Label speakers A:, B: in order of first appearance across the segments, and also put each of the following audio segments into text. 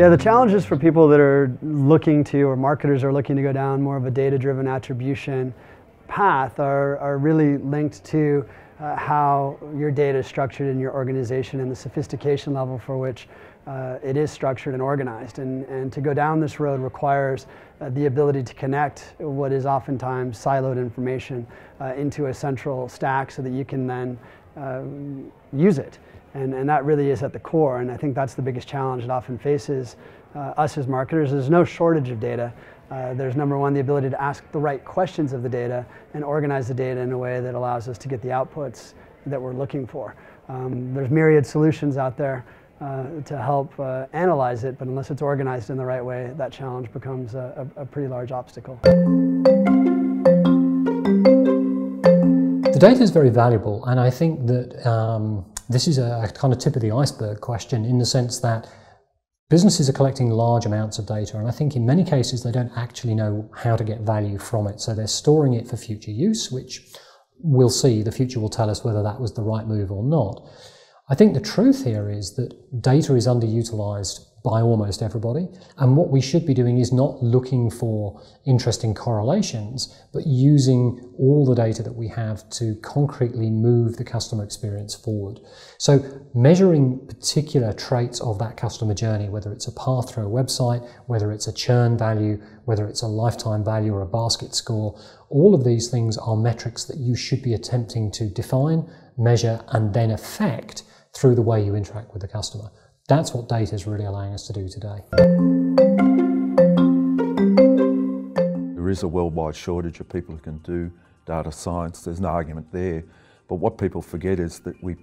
A: Yeah, the challenges for people that are looking to, or marketers are looking to go down more of a data-driven attribution path are really linked to how your data is structured in your organization and the sophistication level for which it is structured and organized. And to go down this road requires the ability to connect what is oftentimes siloed information into a central stack so that you can then use it. And that really is at the core, and I think that's the biggest challenge that often faces us as marketers. There's no shortage of data. There's number one, the ability to ask the right questions of the data and organize the data in a way that allows us to get the outputs that we're looking for. There's myriad solutions out there to help analyze it, but unless it's organized in the right way, that challenge becomes a pretty large obstacle.
B: The data is very valuable, and I think that this is a kind of tip of the iceberg question, in the sense that businesses are collecting large amounts of data, and I think in many cases they don't actually know how to get value from it. So they're storing it for future use, which we'll see. The future will tell us whether that was the right move or not. I think the truth here is that data is underutilized by almost everybody, and what we should be doing is not looking for interesting correlations, but using all the data that we have to concretely move the customer experience forward. So measuring particular traits of that customer journey, whether it's a path through a website, whether it's a churn value, whether it's a lifetime value or a basket score, all of these things are metrics that you should be attempting to define, measure, and then affect through the way you interact with the customer. That's what data is really allowing us to do today.
C: There is a worldwide shortage of people who can do data science. There's no argument there. But what people forget is that we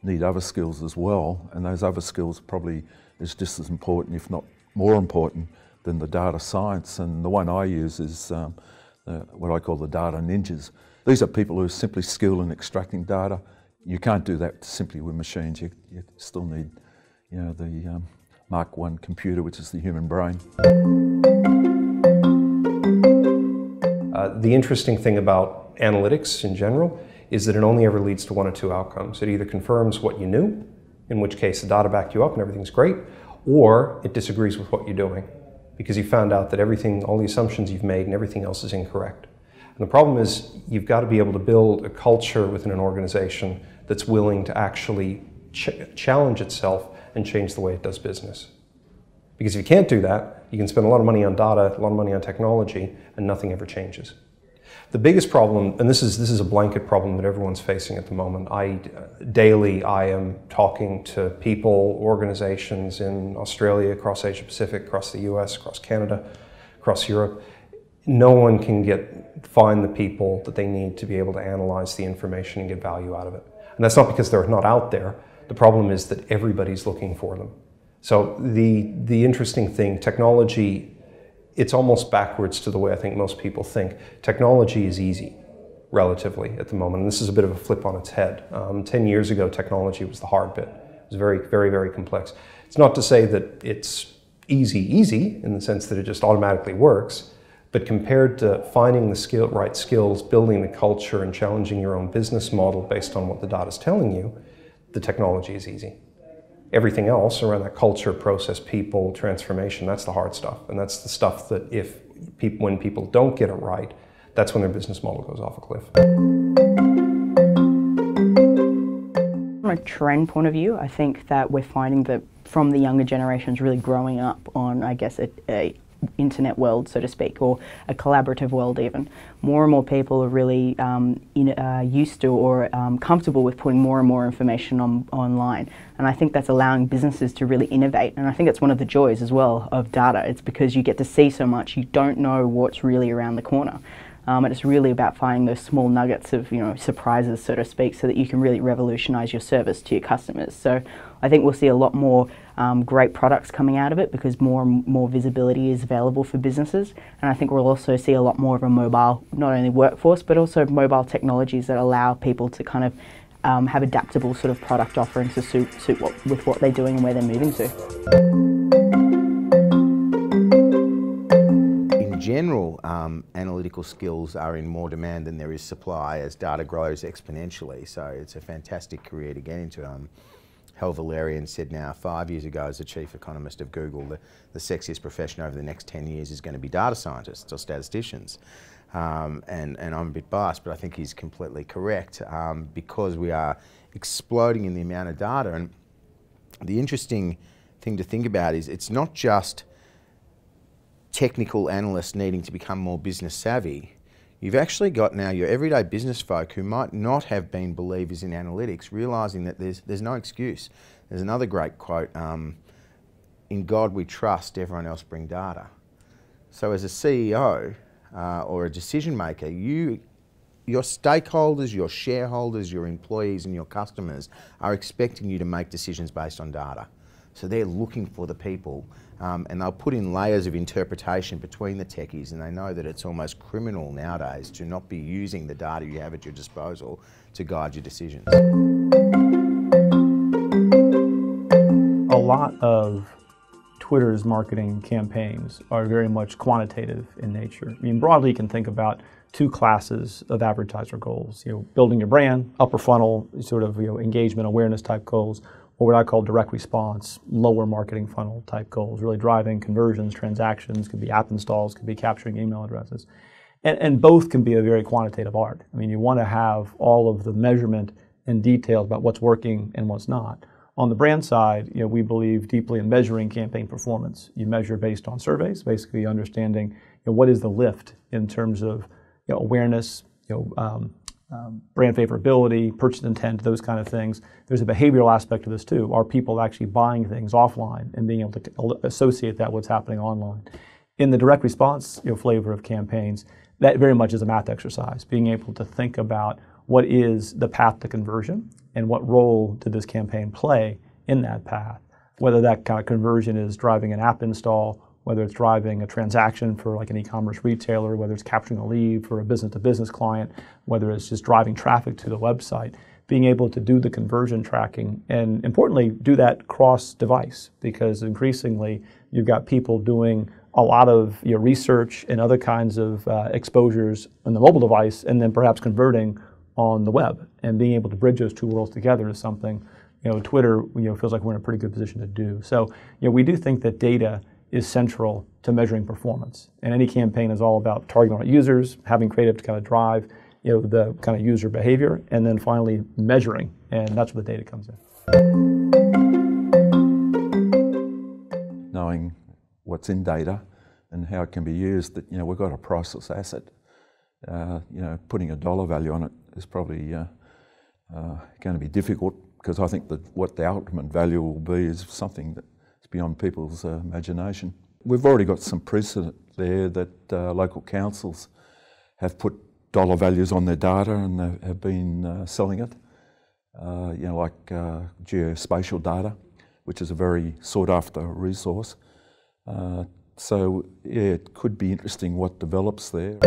C: need other skills as well, and those other skills probably is just as important, if not more important, than the data science. And the one I use is what I call the data ninjas. These are people who are simply skilled in extracting data. You can't do that simply with machines. You still need, you know, the Mark I computer, which is the human brain.
D: The interesting thing about analytics in general is that it only ever leads to one or two outcomes. It either confirms what you knew, in which case the data backed you up and everything's great, or it disagrees with what you're doing because you found out that everything, all the assumptions you've made and everything else is incorrect. And the problem is you've got to be able to build a culture within an organization that's willing to actually challenge itself and change the way it does business. Because if you can't do that, you can spend a lot of money on data, a lot of money on technology, and nothing ever changes. The biggest problem, and this is a blanket problem that everyone's facing at the moment. Daily I am talking to people, organizations in Australia, across Asia Pacific, across the US, across Canada, across Europe. No one can find the people that they need to be able to analyze the information and get value out of it. And that's not because they're not out there. The problem is that everybody's looking for them. So the interesting thing, technology, it's almost backwards to the way I think most people think. Technology is easy, relatively, at the moment. And this is a bit of a flip on its head. 10 years ago, technology was the hard bit. It was very, very, very complex. It's not to say that it's easy in the sense that it just automatically works, but compared to finding the right skills, building the culture, and challenging your own business model based on what the data is telling you, the technology is easy. Everything else around that culture, process, people, transformation, that's the hard stuff. And that's the stuff that when people don't get it right, that's when their business model goes off a cliff.
E: From a trend point of view, I think that we're finding that from the younger generations really growing up on, I guess, a internet world, so to speak, or a collaborative world even. More and more people are really used to or comfortable with putting more and more information online. And I think that's allowing businesses to really innovate. And I think that's one of the joys as well of data. It's because you get to see so much, you don't know what's really around the corner. And it's really about finding those small nuggets of, surprises, so to speak, so that you can really revolutionize your service to your customers. So I think we'll see a lot more great products coming out of it because more and more visibility is available for businesses. And I think we'll also see a lot more of a mobile, not only workforce, but also mobile technologies that allow people to kind of have adaptable sort of product offerings to suit with what they're doing and where they're moving to.
F: In general, analytical skills are in more demand than there is supply as data grows exponentially. So it's a fantastic career to get into. Hal Valerian said now 5 years ago as the chief economist of Google, the sexiest profession over the next 10 years is going to be data scientists or statisticians. And I'm a bit biased, but I think he's completely correct because we are exploding in the amount of data. And the interesting thing to think about is it's not just technical analysts needing to become more business savvy. You've actually got now your everyday business folk who might not have been believers in analytics realising that there's no excuse. There's another great quote, in God we trust, everyone else bring data. So as a CEO or a decision maker, your stakeholders, your shareholders, your employees and your customers are expecting you to make decisions based on data. So they're looking for the people and they'll put in layers of interpretation between the techies, and they know that it's almost criminal nowadays to not be using the data you have at your disposal to guide your decisions.
G: A lot of Twitter's marketing campaigns are very much quantitative in nature. I mean, broadly you can think about two classes of advertiser goals, building your brand, upper funnel, sort of engagement, awareness type goals, or what I call direct response, lower marketing funnel type goals, really driving conversions, transactions, could be app installs, could be capturing email addresses. And both can be a very quantitative art. I mean, you want to have all of the measurement and details about what's working and what's not. On the brand side, we believe deeply in measuring campaign performance. You measure based on surveys, basically understanding what is the lift in terms of awareness, brand favorability, purchase intent, those kind of things. There's a behavioral aspect to this too. Are people actually buying things offline and being able to associate that with what's happening online? In the direct response flavor of campaigns, that very much is a math exercise, being able to think about what is the path to conversion and what role did this campaign play in that path. Whether that kind of conversion is driving an app install, whether it's driving a transaction for like an e-commerce retailer, whether it's capturing a lead for a business-to-business client, whether it's just driving traffic to the website, being able to do the conversion tracking and importantly do that cross-device, because increasingly you've got people doing a lot of research and other kinds of exposures on the mobile device and then perhaps converting on the web, and being able to bridge those two worlds together is something Twitter feels like we're in a pretty good position to do. So we do think that data is central to measuring performance. And any campaign is all about targeting our users, having creative to kind of drive the kind of user behavior, and then finally measuring, and that's where the data comes in.
C: Knowing what's in data and how it can be used, that we've got a priceless asset. Putting a dollar value on it is probably going to be difficult, because I think that what the ultimate value will be is something that's beyond people's imagination. We've already got some precedent there that local councils have put dollar values on their data and they have been selling it. Like geospatial data, which is a very sought after resource. So yeah, it could be interesting what develops there.